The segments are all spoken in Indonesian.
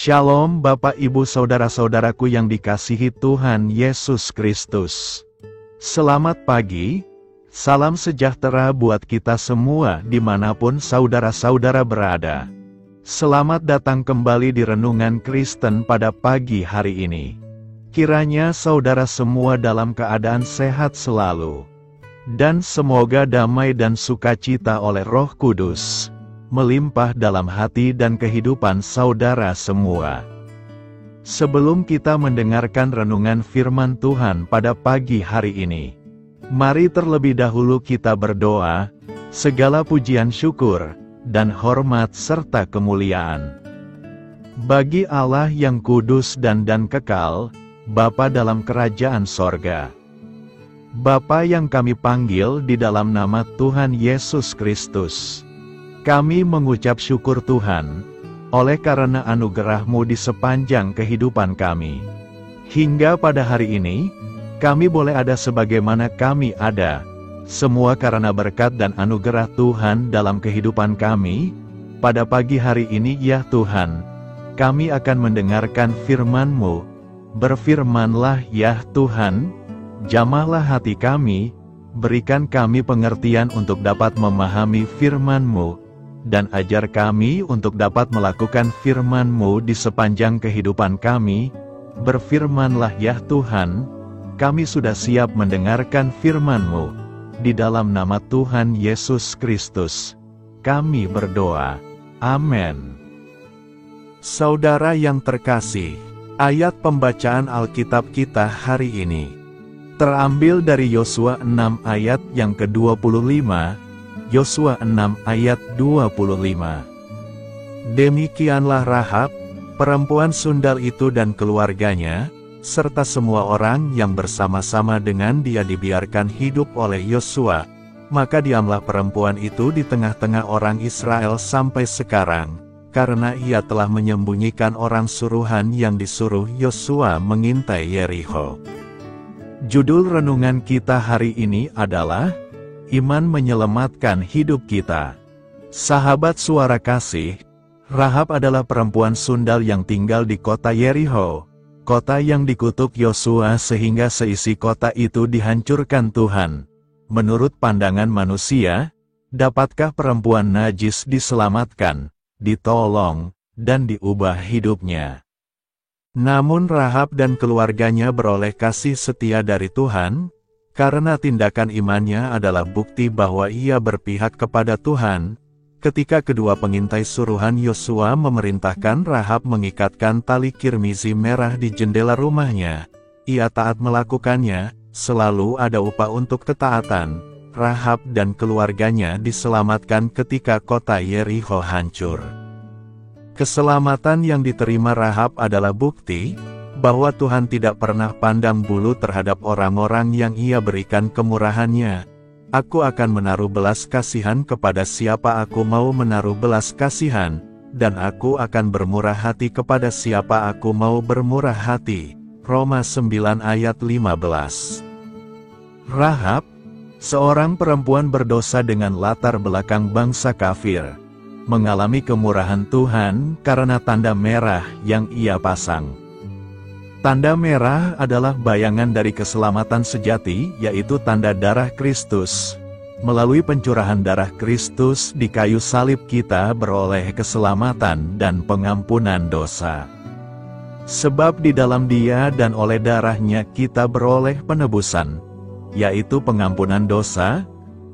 Shalom Bapak Ibu Saudara-saudaraku yang dikasihi Tuhan Yesus Kristus. Selamat pagi, salam sejahtera buat kita semua dimanapun saudara-saudara berada. Selamat datang kembali di Renungan Kristen pada pagi hari ini. Kiranya saudara semua dalam keadaan sehat selalu. Dan semoga damai dan sukacita oleh Roh Kudus melimpah dalam hati dan kehidupan saudara semua. Sebelum kita mendengarkan renungan firman Tuhan pada pagi hari ini, mari terlebih dahulu kita berdoa. Segala pujian syukur dan hormat serta kemuliaan bagi Allah yang kudus dan kekal, Bapa dalam kerajaan sorga. Bapa yang kami panggil di dalam nama Tuhan Yesus Kristus. Kami mengucap syukur Tuhan, oleh karena anugerah-Mu di sepanjang kehidupan kami. Hingga pada hari ini, kami boleh ada sebagaimana kami ada, semua karena berkat dan anugerah Tuhan dalam kehidupan kami. Pada pagi hari ini ya Tuhan, kami akan mendengarkan firman-Mu. Berfirmanlah ya Tuhan, jamahlah hati kami, berikan kami pengertian untuk dapat memahami firman-Mu, dan ajar kami untuk dapat melakukan firman-Mu di sepanjang kehidupan kami. Berfirmanlah ya Tuhan, kami sudah siap mendengarkan firman-Mu. Di dalam nama Tuhan Yesus Kristus, kami berdoa. Amin. Saudara yang terkasih, ayat pembacaan Alkitab kita hari ini terambil dari Yosua 6 ayat yang ke-25, Yosua 6 ayat 25. Demikianlah Rahab, perempuan sundal itu dan keluarganya, serta semua orang yang bersama-sama dengan dia dibiarkan hidup oleh Yosua. Maka diamlah perempuan itu di tengah-tengah orang Israel sampai sekarang, karena ia telah menyembunyikan orang suruhan yang disuruh Yosua mengintai Yerikho. Judul renungan kita hari ini adalah Iman Menyelamatkan Hidup Kita. Sahabat suara kasih, Rahab adalah perempuan sundal yang tinggal di kota Yerikho, kota yang dikutuk Yosua sehingga seisi kota itu dihancurkan Tuhan. Menurut pandangan manusia, dapatkah perempuan najis diselamatkan, ditolong, dan diubah hidupnya? Namun Rahab dan keluarganya beroleh kasih setia dari Tuhan, karena tindakan imannya adalah bukti bahwa ia berpihak kepada Tuhan. Ketika kedua pengintai suruhan Yosua memerintahkan Rahab mengikatkan tali kirmizi merah di jendela rumahnya, ia taat melakukannya. Selalu ada upah untuk ketaatan. Rahab dan keluarganya diselamatkan ketika kota Yerikho hancur. Keselamatan yang diterima Rahab adalah bukti bahwa Tuhan tidak pernah pandang bulu terhadap orang-orang yang ia berikan kemurahannya. Aku akan menaruh belas kasihan kepada siapa aku mau menaruh belas kasihan, dan aku akan bermurah hati kepada siapa aku mau bermurah hati. Roma 9 ayat 15. Rahab, seorang perempuan berdosa dengan latar belakang bangsa kafir, mengalami kemurahan Tuhan karena tanda merah yang ia pasang. Tanda merah adalah bayangan dari keselamatan sejati, yaitu tanda darah Kristus. Melalui pencurahan darah Kristus di kayu salib kita beroleh keselamatan dan pengampunan dosa. Sebab di dalam Dia dan oleh darahnya kita beroleh penebusan, yaitu pengampunan dosa,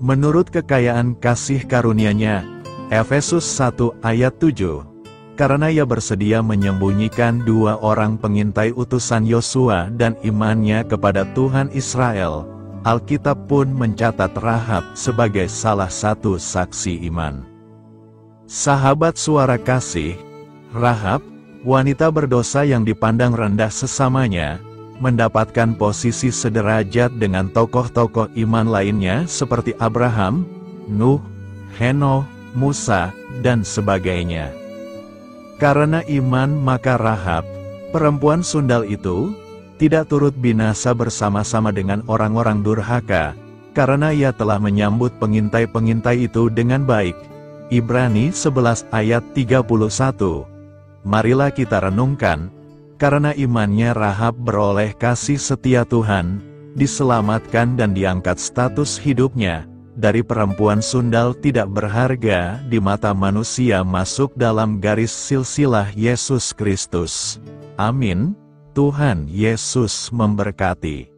menurut kekayaan kasih karunia-Nya. Efesus 1 ayat 7. Karena ia bersedia menyembunyikan dua orang pengintai utusan Yosua dan imannya kepada Tuhan Israel, Alkitab pun mencatat Rahab sebagai salah satu saksi iman. Sahabat suara kasih, Rahab, wanita berdosa yang dipandang rendah sesamanya, mendapatkan posisi sederajat dengan tokoh-tokoh iman lainnya seperti Abraham, Nuh, Henoh, Musa, dan sebagainya. Karena iman maka Rahab, perempuan sundal itu, tidak turut binasa bersama-sama dengan orang-orang durhaka, karena ia telah menyambut pengintai-pengintai itu dengan baik. Ibrani 11 ayat 31. Marilah kita renungkan, karena imannya Rahab beroleh kasih setia Tuhan, diselamatkan dan diangkat status hidupnya, dari perempuan sundal tidak berharga di mata manusia masuk dalam garis silsilah Yesus Kristus. Amin. Tuhan Yesus memberkati.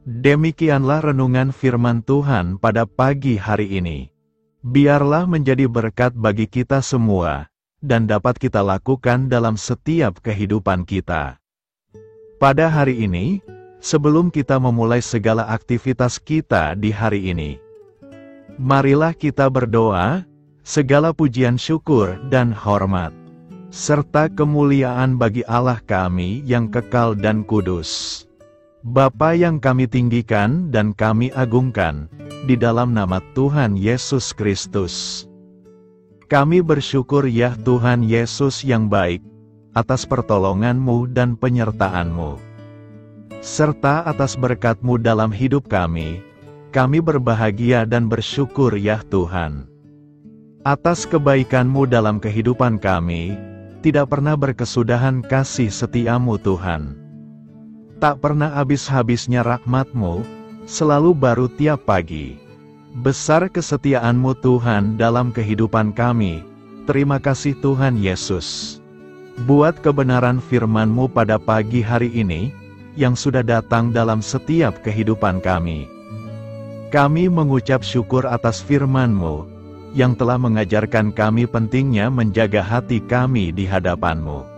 Demikianlah renungan firman Tuhan pada pagi hari ini. Biarlah menjadi berkat bagi kita semua, dan dapat kita lakukan dalam setiap kehidupan kita. Pada hari ini, sebelum kita memulai segala aktivitas kita di hari ini, marilah kita berdoa, segala pujian syukur dan hormat, serta kemuliaan bagi Allah kami yang kekal dan kudus. Bapa yang kami tinggikan dan kami agungkan, di dalam nama Tuhan Yesus Kristus. Kami bersyukur ya Tuhan Yesus yang baik, atas pertolongan-Mu dan penyertaan-Mu, serta atas berkat-Mu dalam hidup kami. Kami berbahagia dan bersyukur ya Tuhan. Atas kebaikan-Mu dalam kehidupan kami, tidak pernah berkesudahan kasih setia-Mu Tuhan. Tak pernah habis-habisnya rahmat-Mu, selalu baru tiap pagi. Besar kesetiaan-Mu Tuhan dalam kehidupan kami. Terima kasih Tuhan Yesus. Buat kebenaran firman-Mu pada pagi hari ini, yang sudah datang dalam setiap kehidupan kami. Kami mengucap syukur atas firman-Mu, yang telah mengajarkan kami pentingnya menjaga hati kami di hadapan-Mu.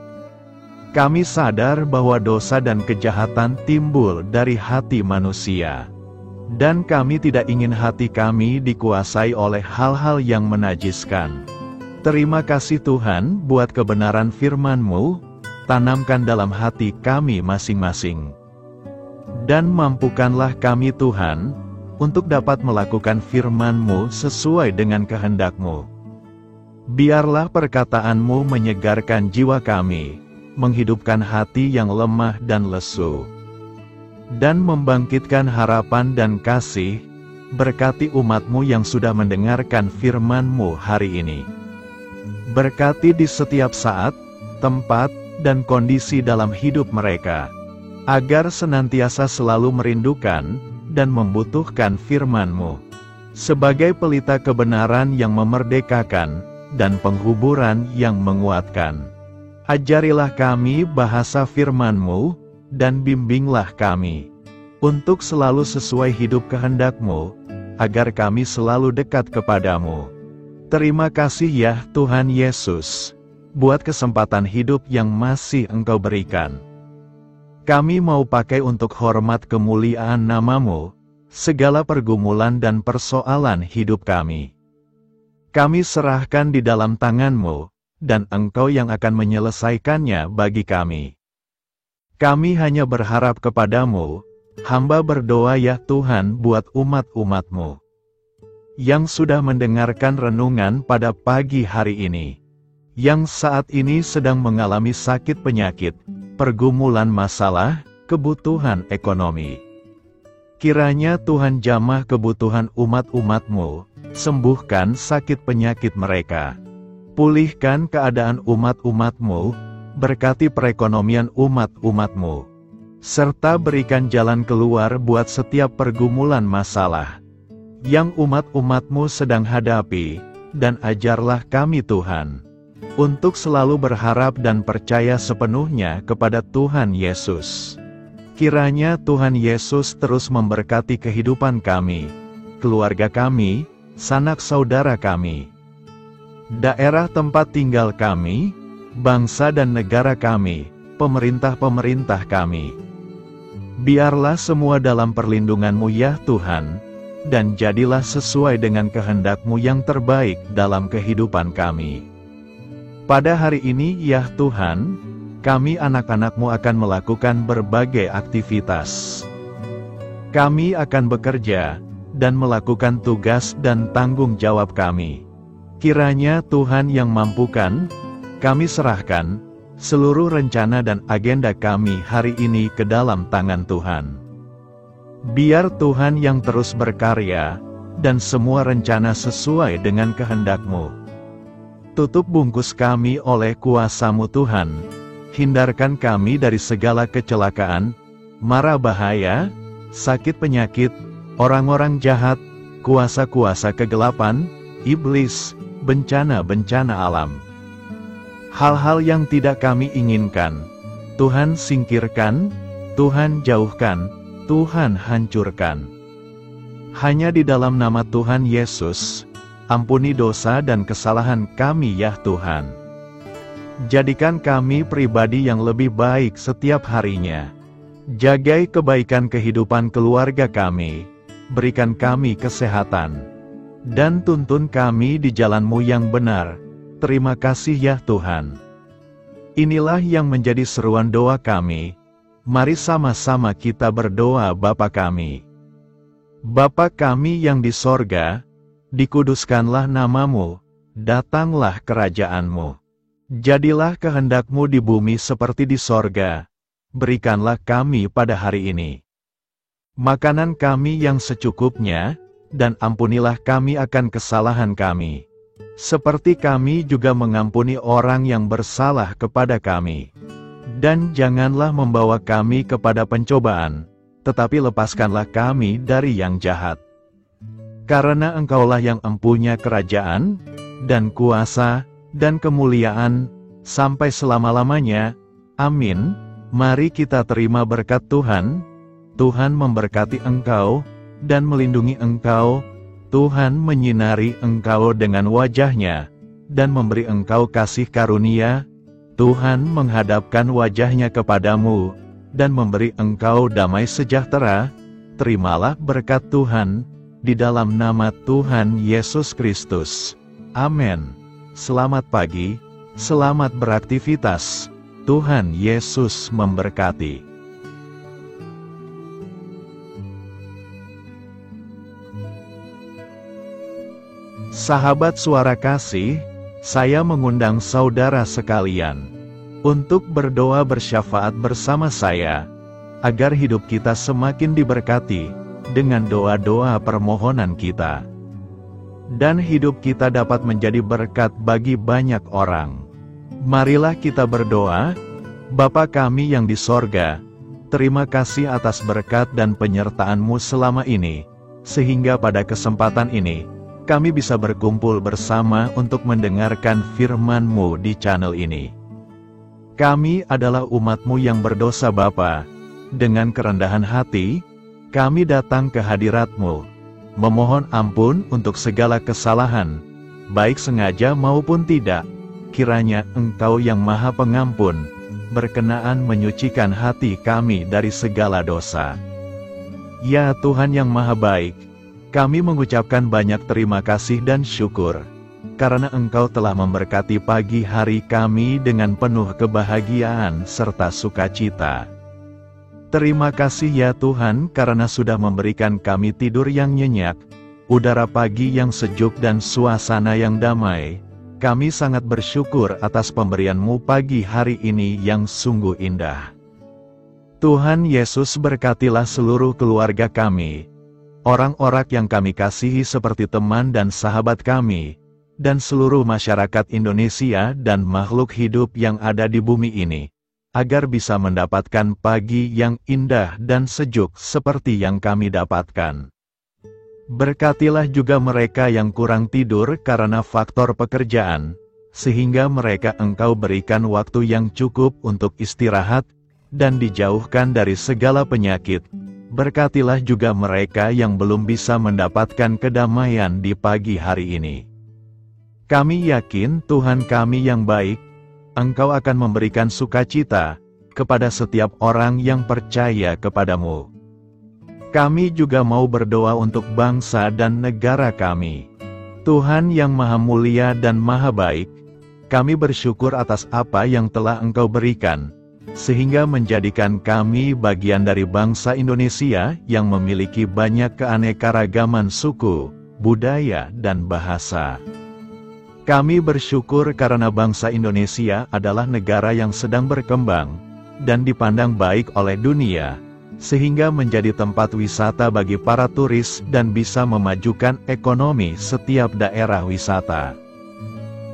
Kami sadar bahwa dosa dan kejahatan timbul dari hati manusia. Dan kami tidak ingin hati kami dikuasai oleh hal-hal yang menajiskan. Terima kasih Tuhan buat kebenaran firman-Mu, tanamkan dalam hati kami masing-masing. Dan mampukanlah kami Tuhan, untuk dapat melakukan firman-Mu sesuai dengan kehendak-Mu. Biarlah perkataan-Mu menyegarkan jiwa kami, menghidupkan hati yang lemah dan lesu, dan membangkitkan harapan dan kasih. Berkati umat-Mu yang sudah mendengarkan firman-Mu hari ini. Berkati di setiap saat, tempat, dan kondisi dalam hidup mereka, agar senantiasa selalu merindukan dan membutuhkan firman-Mu, sebagai pelita kebenaran yang memerdekakan, dan penghuburan yang menguatkan. Ajarilah kami bahasa firman-Mu, dan bimbinglah kami, untuk selalu sesuai hidup kehendak-Mu, agar kami selalu dekat kepadamu. Terima kasih ya Tuhan Yesus, buat kesempatan hidup yang masih Engkau berikan. Kami mau pakai untuk hormat kemuliaan nama-Mu, segala pergumulan dan persoalan hidup kami. Kami serahkan di dalam tangan-Mu, dan Engkau yang akan menyelesaikannya bagi kami. Kami hanya berharap kepadamu, hamba berdoa ya Tuhan buat umat-umat-Mu, yang sudah mendengarkan renungan pada pagi hari ini, yang saat ini sedang mengalami sakit penyakit, pergumulan masalah, kebutuhan ekonomi. Kiranya Tuhan jamah kebutuhan umat-umat-Mu, sembuhkan sakit penyakit mereka, pulihkan keadaan umat-umat-Mu, berkati perekonomian umat-umat-Mu, serta berikan jalan keluar buat setiap pergumulan masalah yang umat-umat-Mu sedang hadapi, dan ajarlah kami Tuhan, untuk selalu berharap dan percaya sepenuhnya kepada Tuhan Yesus. Kiranya Tuhan Yesus terus memberkati kehidupan kami, keluarga kami, sanak saudara kami, daerah tempat tinggal kami, bangsa dan negara kami, pemerintah-pemerintah kami. Biarlah semua dalam perlindungan-Mu ya Tuhan, dan jadilah sesuai dengan kehendak-Mu yang terbaik dalam kehidupan kami. Pada hari ini ya Tuhan, kami anak-anak-Mu akan melakukan berbagai aktivitas. Kami akan bekerja, dan melakukan tugas dan tanggung jawab kami. Kiranya Tuhan yang mampukan. Kami serahkan seluruh rencana dan agenda kami hari ini ke dalam tangan Tuhan. Biar Tuhan yang terus berkarya, dan semua rencana sesuai dengan kehendak-Mu. Tutup bungkus kami oleh kuasa-Mu Tuhan. Hindarkan kami dari segala kecelakaan, mara bahaya, sakit penyakit, orang-orang jahat, kuasa-kuasa kegelapan, iblis, bencana-bencana alam. Hal-hal yang tidak kami inginkan, Tuhan singkirkan, Tuhan jauhkan, Tuhan hancurkan. Hanya di dalam nama Tuhan Yesus, ampuni dosa dan kesalahan kami ya Tuhan. Jadikan kami pribadi yang lebih baik setiap harinya. Jagai kebaikan kehidupan keluarga kami, berikan kami kesehatan, dan tuntun kami di jalan-Mu yang benar. Terima kasih ya Tuhan. Inilah yang menjadi seruan doa kami. Mari sama-sama kita berdoa. Bapa kami. Bapa kami yang di sorga, dikuduskanlah nama-Mu, datanglah kerajaan-Mu. Jadilah kehendak-Mu di bumi seperti di sorga. Berikanlah kami pada hari ini makanan kami yang secukupnya, dan ampunilah kami akan kesalahan kami, seperti kami juga mengampuni orang yang bersalah kepada kami. Dan janganlah membawa kami kepada pencobaan, tetapi lepaskanlah kami dari yang jahat. Karena Engkaulah yang empunya kerajaan, dan kuasa, dan kemuliaan, sampai selama-lamanya. Amin. Mari kita terima berkat Tuhan. Tuhan memberkati engkau, dan melindungi engkau. Tuhan menyinari engkau dengan wajah-Nya, dan memberi engkau kasih karunia. Tuhan menghadapkan wajah-Nya kepadamu, dan memberi engkau damai sejahtera. Terimalah berkat Tuhan, di dalam nama Tuhan Yesus Kristus. Amin. Selamat pagi, selamat beraktivitas. Tuhan Yesus memberkati. Sahabat Suara Kasih, saya mengundang saudara sekalian untuk berdoa bersyafaat bersama saya, agar hidup kita semakin diberkati dengan doa-doa permohonan kita, dan hidup kita dapat menjadi berkat bagi banyak orang. Marilah kita berdoa. Bapa kami yang di sorga, terima kasih atas berkat dan penyertaan-Mu selama ini, sehingga pada kesempatan ini, kami bisa berkumpul bersama untuk mendengarkan firman-Mu di channel ini. Kami adalah umat-Mu yang berdosa Bapa. Dengan kerendahan hati, kami datang ke hadirat-Mu, memohon ampun untuk segala kesalahan, baik sengaja maupun tidak. Kiranya Engkau yang Maha Pengampun, berkenaan menyucikan hati kami dari segala dosa. Ya Tuhan yang Maha Baik, kami mengucapkan banyak terima kasih dan syukur, karena Engkau telah memberkati pagi hari kami dengan penuh kebahagiaan serta sukacita. Terima kasih ya Tuhan karena sudah memberikan kami tidur yang nyenyak, udara pagi yang sejuk dan suasana yang damai. Kami sangat bersyukur atas pemberian-Mu pagi hari ini yang sungguh indah. Tuhan Yesus berkatilah seluruh keluarga kami, orang-orang yang kami kasihi seperti teman dan sahabat kami, dan seluruh masyarakat Indonesia dan makhluk hidup yang ada di bumi ini, agar bisa mendapatkan pagi yang indah dan sejuk seperti yang kami dapatkan. Berkatilah juga mereka yang kurang tidur karena faktor pekerjaan, sehingga mereka Engkau berikan waktu yang cukup untuk istirahat, dan dijauhkan dari segala penyakit. Berkatilah juga mereka yang belum bisa mendapatkan kedamaian di pagi hari ini. Kami yakin Tuhan kami yang baik, Engkau akan memberikan sukacita kepada setiap orang yang percaya kepadamu. Kami juga mau berdoa untuk bangsa dan negara kami. Tuhan yang Maha Mulia dan Maha Baik, kami bersyukur atas apa yang telah Engkau berikan, sehingga menjadikan kami bagian dari bangsa Indonesia yang memiliki banyak keanekaragaman suku, budaya, dan bahasa. Kami bersyukur karena bangsa Indonesia adalah negara yang sedang berkembang, dan dipandang baik oleh dunia, sehingga menjadi tempat wisata bagi para turis dan bisa memajukan ekonomi setiap daerah wisata.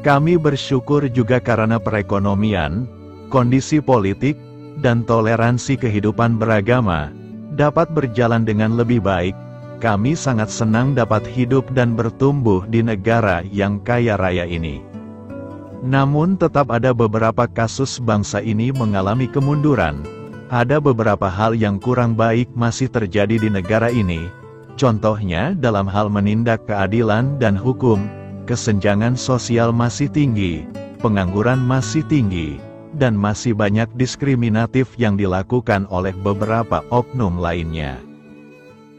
Kami bersyukur juga karena perekonomian, kondisi politik, dan toleransi kehidupan beragama dapat berjalan dengan lebih baik. Kami sangat senang dapat hidup dan bertumbuh di negara yang kaya raya ini. Namun tetap ada beberapa kasus bangsa ini mengalami kemunduran. Ada beberapa hal yang kurang baik masih terjadi di negara ini. Contohnya dalam hal menindak keadilan dan hukum, kesenjangan sosial masih tinggi, pengangguran masih tinggi, dan masih banyak diskriminatif yang dilakukan oleh beberapa oknum lainnya.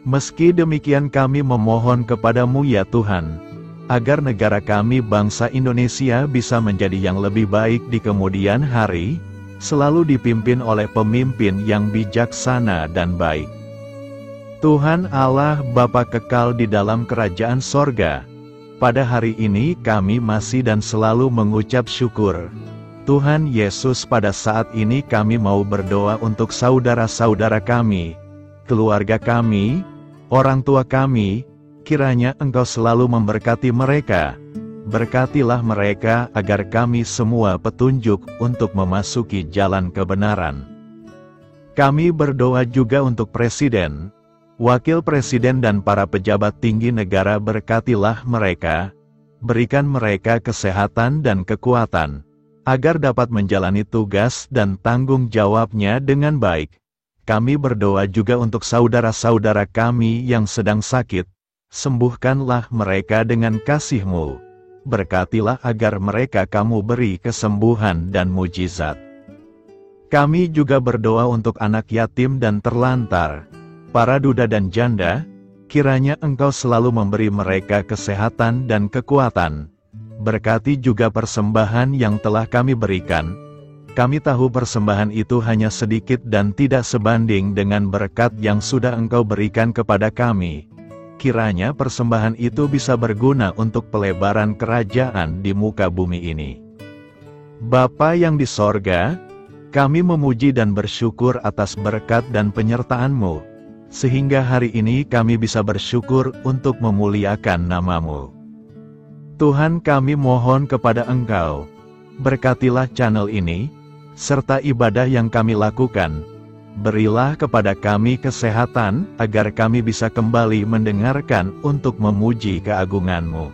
Meski demikian kami memohon kepadamu ya Tuhan, agar negara kami bangsa Indonesia bisa menjadi yang lebih baik di kemudian hari, selalu dipimpin oleh pemimpin yang bijaksana dan baik. Tuhan Allah Bapa kekal di dalam kerajaan sorga, pada hari ini kami masih dan selalu mengucap syukur. Tuhan Yesus, pada saat ini kami mau berdoa untuk saudara-saudara kami, keluarga kami, orang tua kami, kiranya Engkau selalu memberkati mereka. Berkatilah mereka agar kami semua petunjuk untuk memasuki jalan kebenaran. Kami berdoa juga untuk Presiden, Wakil Presiden dan para pejabat tinggi negara. Berkatilah mereka, berikan mereka kesehatan dan kekuatan, agar dapat menjalani tugas dan tanggung jawabnya dengan baik. Kami berdoa juga untuk saudara-saudara kami yang sedang sakit, sembuhkanlah mereka dengan kasih-Mu. Berkatilah agar mereka Kamu beri kesembuhan dan mujizat. Kami juga berdoa untuk anak yatim dan terlantar, para duda dan janda, kiranya Engkau selalu memberi mereka kesehatan dan kekuatan. Berkati juga persembahan yang telah kami berikan. Kami tahu persembahan itu hanya sedikit dan tidak sebanding dengan berkat yang sudah Engkau berikan kepada kami. Kiranya persembahan itu bisa berguna untuk pelebaran kerajaan di muka bumi ini. Bapa yang di sorga, kami memuji dan bersyukur atas berkat dan penyertaan-Mu, sehingga hari ini kami bisa bersyukur untuk memuliakan nama-Mu. Tuhan, kami mohon kepada Engkau, berkatilah channel ini, serta ibadah yang kami lakukan. Berilah kepada kami kesehatan, agar kami bisa kembali mendengarkan untuk memuji keagungan-Mu.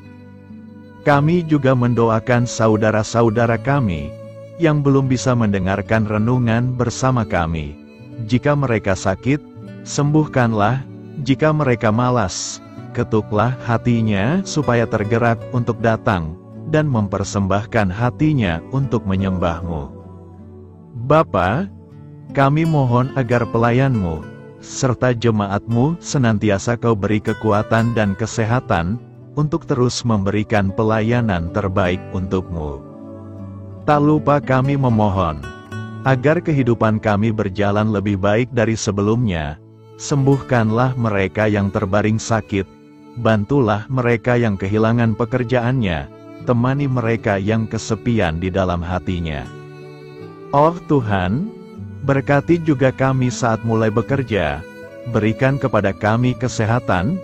Kami juga mendoakan saudara-saudara kami, yang belum bisa mendengarkan renungan bersama kami. Jika mereka sakit, sembuhkanlah. Jika mereka malas, ketuklah hatinya supaya tergerak untuk datang, dan mempersembahkan hatinya untuk menyembah-Mu. Bapa, kami mohon agar pelayan-Mu, serta jemaat-Mu senantiasa Kau beri kekuatan dan kesehatan, untuk terus memberikan pelayanan terbaik untuk-Mu. Tak lupa kami memohon, agar kehidupan kami berjalan lebih baik dari sebelumnya. Sembuhkanlah mereka yang terbaring sakit, bantulah mereka yang kehilangan pekerjaannya, temani mereka yang kesepian di dalam hatinya. Oh Tuhan, berkati juga kami saat mulai bekerja, berikan kepada kami kesehatan,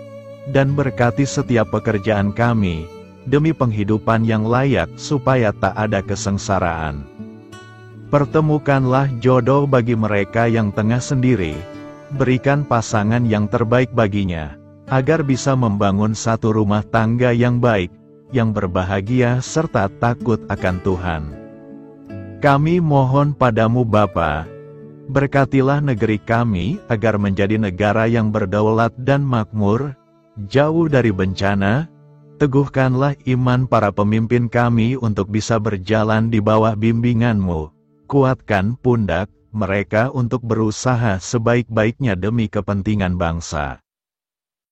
dan berkati setiap pekerjaan kami, demi penghidupan yang layak supaya tak ada kesengsaraan. Pertemukanlah jodoh bagi mereka yang tengah sendiri, berikan pasangan yang terbaik baginya, agar bisa membangun satu rumah tangga yang baik, yang berbahagia serta takut akan Tuhan. Kami mohon padamu Bapa, berkatilah negeri kami agar menjadi negara yang berdaulat dan makmur, jauh dari bencana. Teguhkanlah iman para pemimpin kami untuk bisa berjalan di bawah bimbingan-Mu. Kuatkan pundak mereka untuk berusaha sebaik-baiknya demi kepentingan bangsa.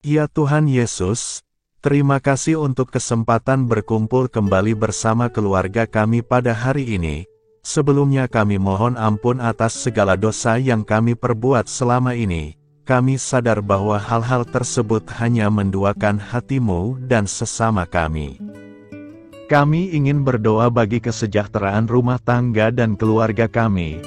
Ya Tuhan Yesus, terima kasih untuk kesempatan berkumpul kembali bersama keluarga kami pada hari ini. Sebelumnya kami mohon ampun atas segala dosa yang kami perbuat selama ini. Kami sadar bahwa hal-hal tersebut hanya menduakan hati-Mu dan sesama kami. Kami ingin berdoa bagi kesejahteraan rumah tangga dan keluarga kami.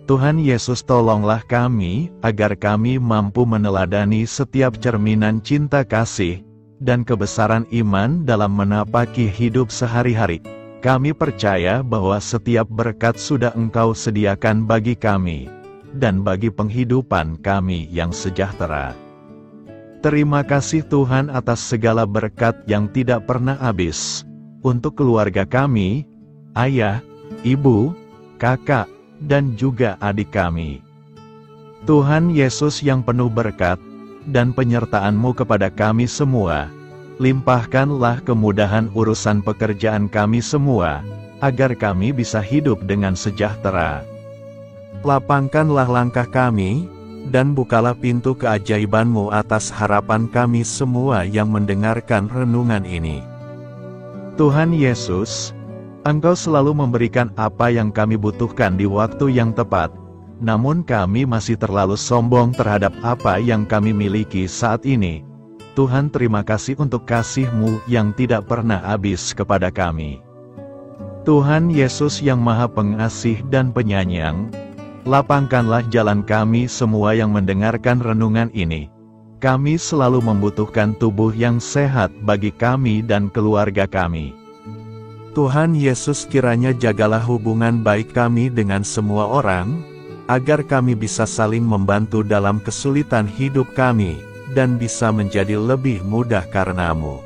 Tuhan Yesus, tolonglah kami, agar kami mampu meneladani setiap cerminan cinta kasih, dan kebesaran iman dalam menapaki hidup sehari-hari. kami percaya bahwa setiap berkat sudah Engkau sediakan bagi kami, dan bagi penghidupan kami yang sejahtera. Terima kasih Tuhan atas segala berkat yang tidak pernah habis, untuk keluarga kami, ayah, ibu, kakak, dan juga adik kami. Tuhan Yesus yang penuh berkat, dan penyertaan-Mu kepada kami semua, limpahkanlah kemudahan urusan pekerjaan kami semua, agar kami bisa hidup dengan sejahtera. Lapangkanlah langkah kami, dan bukalah pintu keajaiban-Mu atas harapan kami semua yang mendengarkan renungan ini. Tuhan Yesus, Engkau selalu memberikan apa yang kami butuhkan di waktu yang tepat, namun kami masih terlalu sombong terhadap apa yang kami miliki saat ini. Tuhan, terima kasih untuk kasih-Mu yang tidak pernah habis kepada kami. Tuhan Yesus yang Maha Pengasih dan Penyayang, lapangkanlah jalan kami semua yang mendengarkan renungan ini. Kami selalu membutuhkan tubuh yang sehat bagi kami dan keluarga kami. Tuhan Yesus, kiranya jagalah hubungan baik kami dengan semua orang, agar kami bisa saling membantu dalam kesulitan hidup kami, dan bisa menjadi lebih mudah karena-Mu.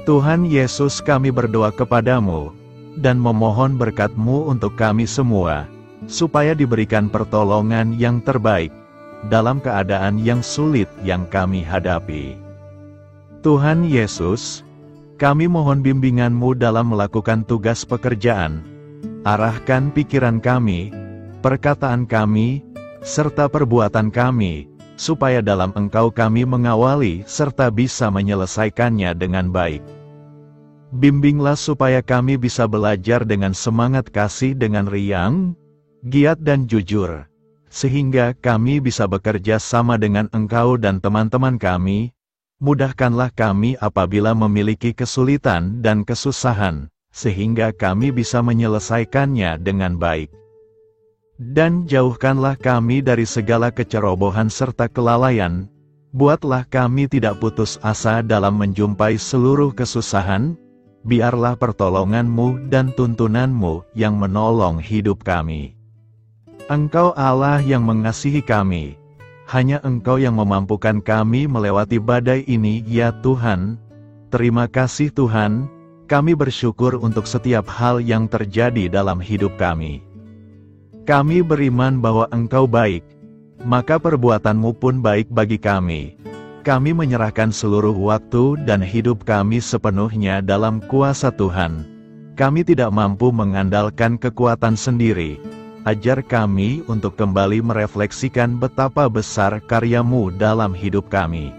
Tuhan Yesus, kami berdoa kepada-Mu, dan memohon berkat-Mu untuk kami semua, supaya diberikan pertolongan yang terbaik, dalam keadaan yang sulit yang kami hadapi. Tuhan Yesus, kami mohon bimbingan-Mu dalam melakukan tugas pekerjaan. Arahkan pikiran kami, perkataan kami, serta perbuatan kami, supaya dalam Engkau kami mengawali serta bisa menyelesaikannya dengan baik. Bimbinglah supaya kami bisa belajar dengan semangat kasih dengan riang, giat dan jujur, sehingga kami bisa bekerja sama dengan Engkau dan teman-teman kami. Mudahkanlah kami apabila memiliki kesulitan dan kesusahan, sehingga kami bisa menyelesaikannya dengan baik. Dan jauhkanlah kami dari segala kecerobohan serta kelalaian. Buatlah kami tidak putus asa dalam menjumpai seluruh kesusahan. Biarlah pertolongan-Mu dan tuntunan-Mu yang menolong hidup kami. Engkau Allah yang mengasihi kami. Hanya Engkau yang memampukan kami melewati badai ini, ya Tuhan. Terima kasih Tuhan, kami bersyukur untuk setiap hal yang terjadi dalam hidup kami. Kami beriman bahwa Engkau baik, maka perbuatan-Mu pun baik bagi kami. Kami menyerahkan seluruh waktu dan hidup kami sepenuhnya dalam kuasa Tuhan. Kami tidak mampu mengandalkan kekuatan sendiri. Ajar kami untuk kembali merefleksikan betapa besar karya-Mu dalam hidup kami.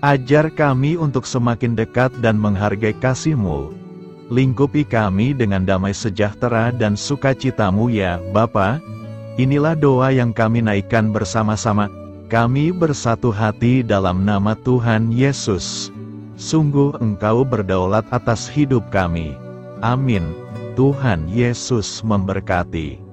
Ajar kami untuk semakin dekat dan menghargai kasih-Mu. Lingkupi kami dengan damai sejahtera dan sukacita-Mu ya Bapa. Inilah doa yang kami naikkan bersama-sama. Kami bersatu hati dalam nama Tuhan Yesus. Sungguh Engkau berdaulat atas hidup kami. Amin. Tuhan Yesus memberkati.